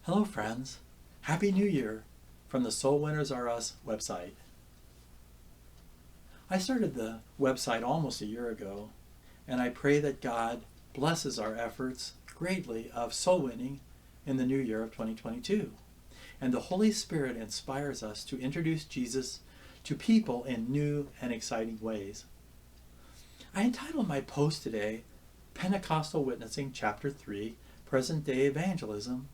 Hello friends, Happy New Year from the Soul Winners Are Us website. I started the website almost a year ago, and I pray that God blesses our efforts greatly of soul winning in the new year of 2022. And the Holy Spirit inspires us to introduce Jesus to people in new and exciting ways. I entitled my post today, Pentecostal Witnessing Chapter 3, Present Day Evangelism,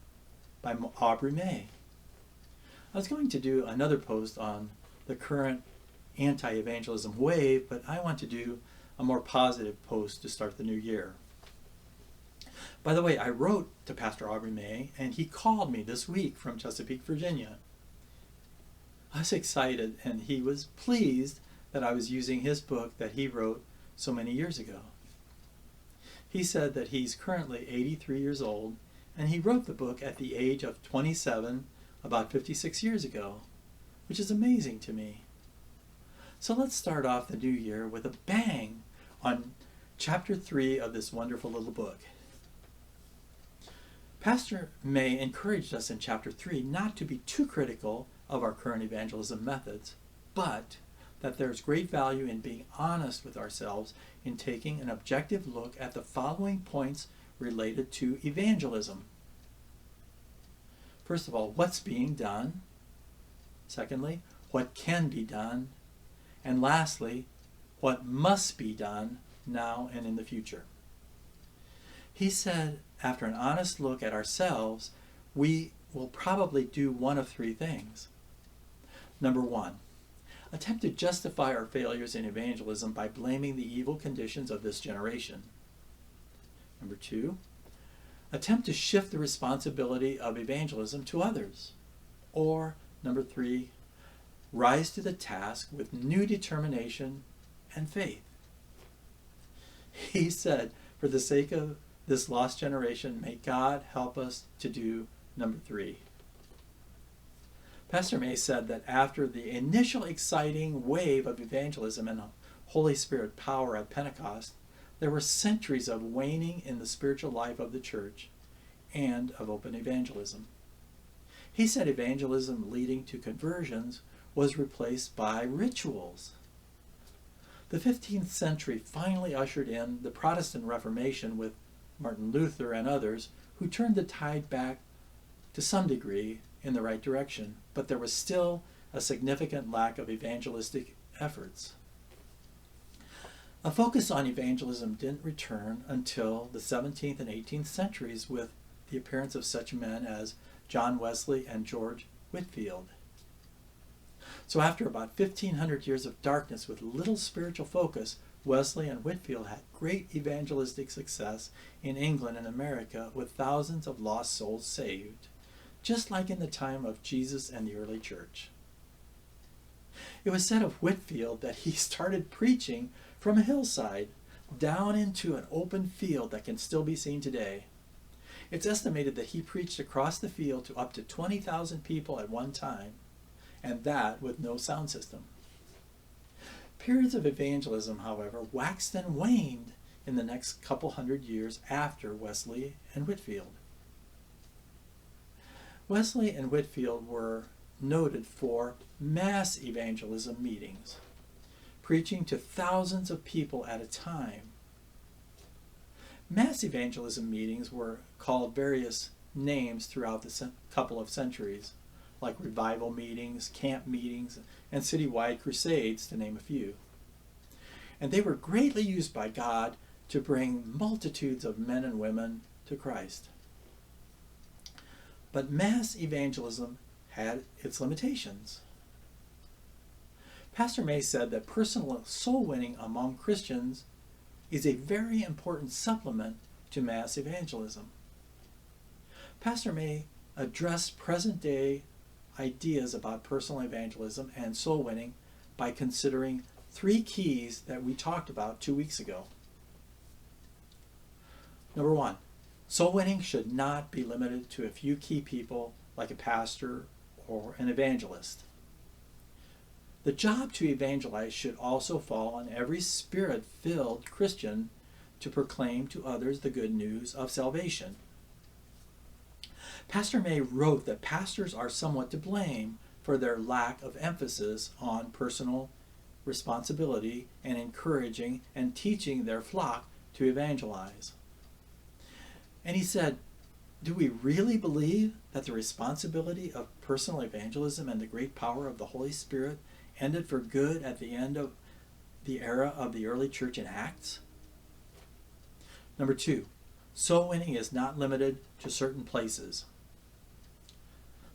by Aubrey Maye. I was going to do another post on the current anti-evangelism wave, but I want to do a more positive post to start the new year. By the way, I wrote to Pastor Aubrey Maye, and he called me this week from Chesapeake, Virginia. I was excited, and he was pleased that I was using his book that he wrote so many years ago. He said that he's currently 83 years old, and he wrote the book at the age of 27, about 56 years ago, which is amazing to me. So let's start off the new year with a bang on chapter 3 of this wonderful little book. Pastor Maye encouraged us in chapter 3 not to be too critical of our current evangelism methods, but that there's great value in being honest with ourselves in taking an objective look at the following points related to evangelism. First of all, what's being done? Secondly, what can be done? And lastly, what must be done now and in the future. He said, after an honest look at ourselves, we will probably do one of three things. Number one, attempt to justify our failures in evangelism by blaming the evil conditions of this generation. Number two, attempt to shift the responsibility of evangelism to others. Or, number three, rise to the task with new determination and faith. He said, for the sake of this lost generation, may God help us to do number three. Pastor Maye said that after the initial exciting wave of evangelism and Holy Spirit power at Pentecost, there were centuries of waning in the spiritual life of the church and of open evangelism. He said evangelism leading to conversions was replaced by rituals. The 15th century finally ushered in the Protestant Reformation with Martin Luther and others who turned the tide back to some degree in the right direction, but there was still a significant lack of evangelistic efforts. A focus on evangelism didn't return until the 17th and 18th centuries with the appearance of such men as John Wesley and George Whitefield. So after about 1,500 years of darkness with little spiritual focus, Wesley and Whitefield had great evangelistic success in England and America with thousands of lost souls saved, just like in the time of Jesus and the early church. It was said of Whitefield that he started preaching from a hillside down into an open field that can still be seen today. It's estimated that he preached across the field to up to 20,000 people at one time, and that with no sound system. Periods of evangelism, however, waxed and waned in the next couple hundred years after Wesley and Whitefield. Wesley and Whitefield were noted for mass evangelism meetings, preaching to thousands of people at a time. Mass evangelism meetings were called various names throughout the couple of centuries, like revival meetings, camp meetings, and citywide crusades, to name a few. And they were greatly used by God to bring multitudes of men and women to Christ. But mass evangelism had its limitations. Pastor Maye said that personal soul winning among Christians is a very important supplement to mass evangelism. Pastor Maye addressed present-day ideas about personal evangelism and soul winning by considering three keys that we talked about 2 weeks ago. Number one, soul winning should not be limited to a few key people like a pastor or an evangelist. The job to evangelize should also fall on every spirit-filled Christian to proclaim to others the good news of salvation. Pastor Maye wrote that pastors are somewhat to blame for their lack of emphasis on personal responsibility and encouraging and teaching their flock to evangelize. And he said, do we really believe that the responsibility of personal evangelism and the great power of the Holy Spirit ended for good at the end of the era of the early church in Acts? Number 2, soul winning is not limited to certain places.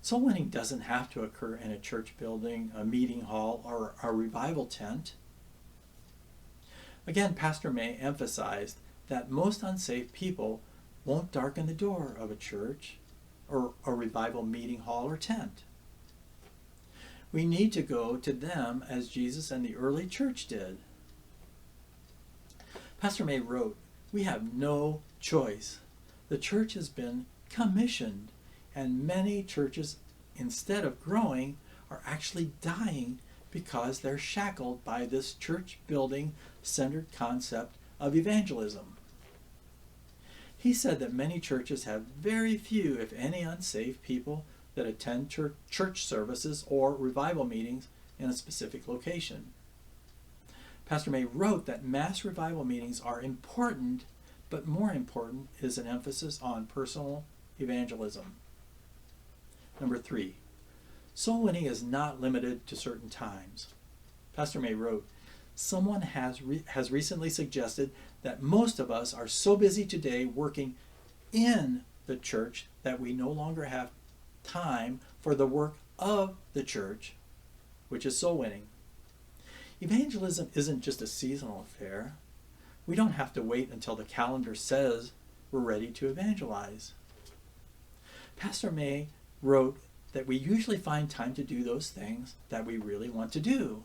Soul winning doesn't have to occur in a church building, a meeting hall, or a revival tent. Again, Pastor Maye emphasized that most unsaved people won't darken the door of a church or a revival meeting hall or tent. We need to go to them as Jesus and the early church did. Pastor Maye wrote, we have no choice. The church has been commissioned, and many churches, instead of growing, are actually dying because they're shackled by this church building centered concept of evangelism. He said that many churches have very few, if any, unsaved people that attend church services or revival meetings in a specific location. Pastor Maye wrote that mass revival meetings are important, but more important is an emphasis on personal evangelism. Number 3, soul winning is not limited to certain times. Pastor Maye wrote, someone has recently suggested that most of us are so busy today working in the church that we no longer have time for the work of the church, which is soul winning. Evangelism isn't just a seasonal affair. We don't have to wait until the calendar says we're ready to evangelize. Pastor Maye wrote that we usually find time to do those things that we really want to do.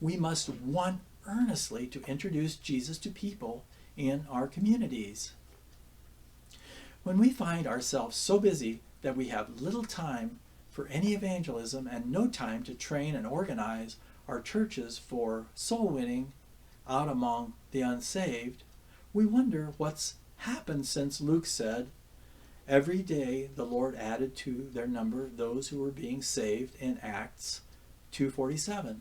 We must want earnestly to introduce Jesus to people in our communities. When we find ourselves so busy that we have little time for any evangelism and no time to train and organize our churches for soul winning out among the unsaved, we wonder what's happened since Luke said, every day the Lord added to their number those who were being saved in Acts 2:47.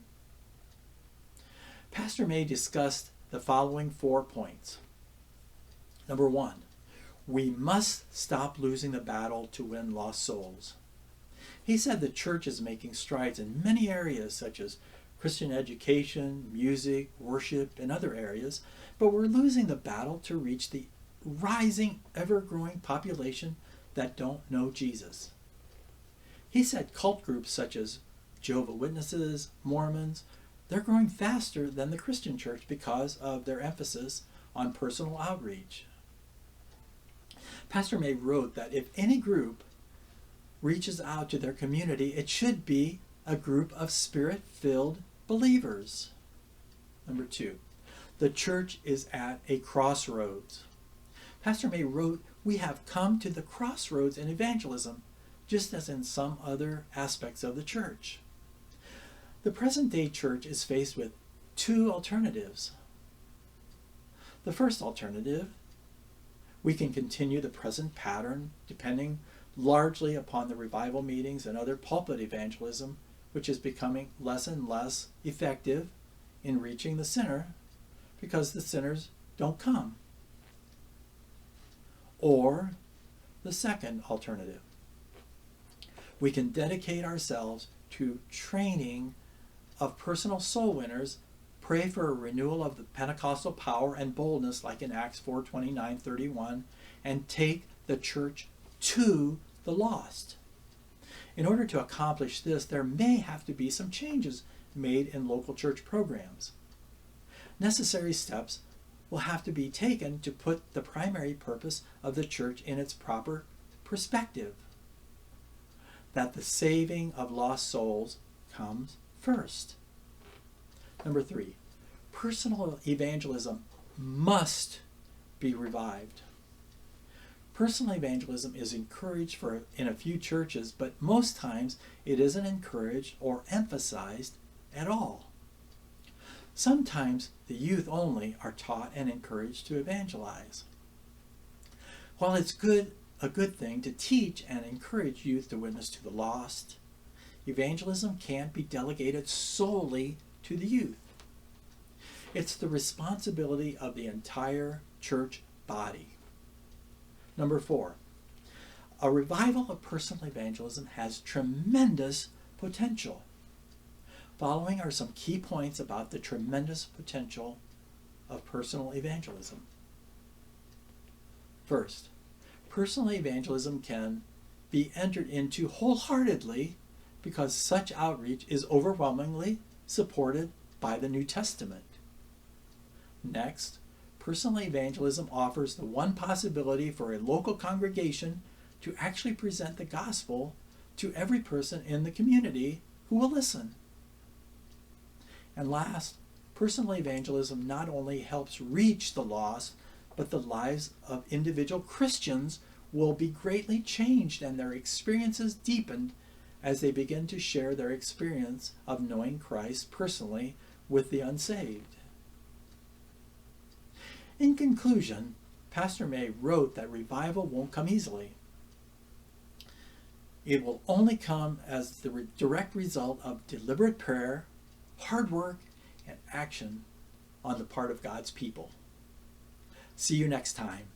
Pastor Maye discussed the following 4 points. Number 1, we must stop losing the battle to win lost souls. He said the church is making strides in many areas such as Christian education, music, worship, and other areas, but we're losing the battle to reach the rising, ever-growing population that don't know Jesus. He said cult groups such as Jehovah's Witnesses, Mormons, they're growing faster than the Christian church because of their emphasis on personal outreach. Pastor Maye wrote that if any group reaches out to their community, it should be a group of spirit-filled believers. Number 2, the church is at a crossroads. Pastor Maye wrote, we have come to the crossroads in evangelism, just as in some other aspects of the church. The present-day church is faced with 2 alternatives. The first alternative, we can continue the present pattern depending largely upon the revival meetings and other pulpit evangelism, which is becoming less and less effective in reaching the sinner because the sinners don't come. Or the second alternative, we can dedicate ourselves to training of personal soul winners, pray for a renewal of the Pentecostal power and boldness like in Acts 4:29-31, and take the church to the lost. In order to accomplish this, there may have to be some changes made in local church programs. Necessary steps will have to be taken to put the primary purpose of the church in its proper perspective, that the saving of lost souls comes first. Number 3, personal evangelism must be revived. Personal evangelism is encouraged in a few churches, but most times it isn't encouraged or emphasized at all. Sometimes the youth only are taught and encouraged to evangelize. While it's good a good thing to teach and encourage youth to witness to the lost. Evangelism can't be delegated solely to the youth. It's the responsibility of the entire church body. Number 4, a revival of personal evangelism has tremendous potential. Following are some key points about the tremendous potential of personal evangelism. First, personal evangelism can be entered into wholeheartedly because such outreach is overwhelmingly supported by the New Testament. Next, personal evangelism offers the one possibility for a local congregation to actually present the gospel to every person in the community who will listen. And last, personal evangelism not only helps reach the lost, but the lives of individual Christians will be greatly changed and their experiences deepened as they begin to share their experience of knowing Christ personally with the unsaved. In conclusion, Pastor Maye wrote that revival won't come easily. It will only come as the direct result of deliberate prayer, hard work, and action on the part of God's people. See you next time.